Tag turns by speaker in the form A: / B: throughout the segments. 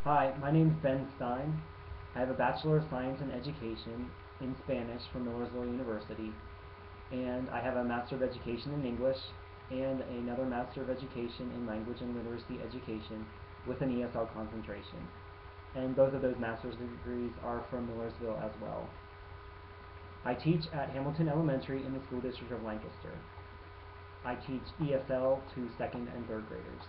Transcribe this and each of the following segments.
A: Hi, my name is Ben Stein. I have a Bachelor of Science in Education in Spanish from Millersville University, and I have a Master of Education in English and another Master of Education in Language and Literacy Education with an ESL concentration. And both of those master's degrees are from Millersville as well. I teach at Hamilton Elementary in the School District of Lancaster. I teach ESL to second and third graders.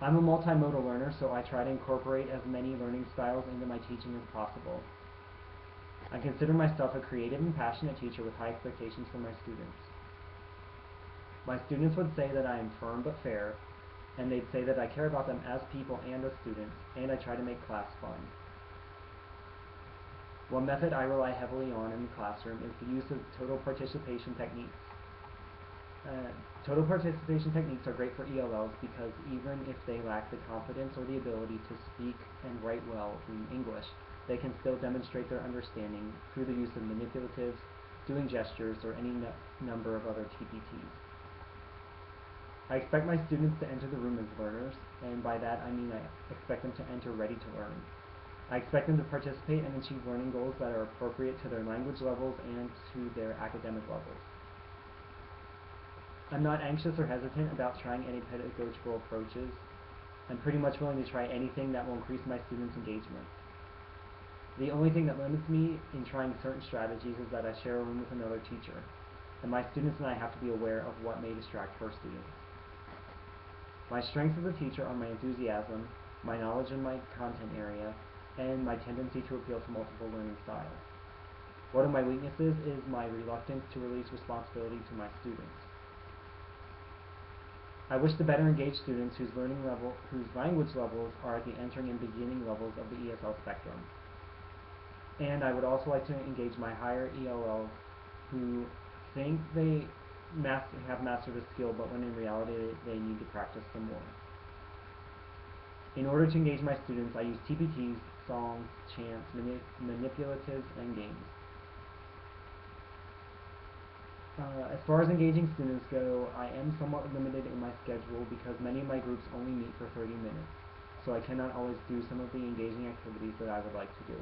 A: I'm a multimodal learner, so I try to incorporate as many learning styles into my teaching as possible. I consider myself a creative and passionate teacher with high expectations for my students. My students would say that I am firm but fair, and they'd say that I care about them as people and as students, and I try to make class fun. One method I rely heavily on in the classroom is the use of total participation techniques. Total participation techniques are great for ELLs because even if they lack the confidence or the ability to speak and write well in English, they can still demonstrate their understanding through the use of manipulatives, doing gestures, or any number of other TPTs. I expect my students to enter the room as learners, and by that I mean I expect them to enter ready to learn. I expect them to participate and achieve learning goals that are appropriate to their language levels and to their academic levels. I'm not anxious or hesitant about trying any pedagogical approaches. I'm pretty much willing to try anything that will increase my students' engagement. The only thing that limits me in trying certain strategies is that I share a room with another teacher, and my students and I have to be aware of what may distract her students. My strengths as a teacher are my enthusiasm, my knowledge in my content area, and my tendency to appeal to multiple learning styles. One of my weaknesses is my reluctance to release responsibility to my students. I wish to better engage students whose language levels are at the entering and beginning levels of the ESL spectrum. And I would also like to engage my higher ELLs who think they have mastered a skill, but when in reality they need to practice some more. In order to engage my students, I use TPTs, songs, chants, manipulatives, and games. As far as engaging students go, I am somewhat limited in my schedule because many of my groups only meet for 30 minutes, so I cannot always do some of the engaging activities that I would like to do.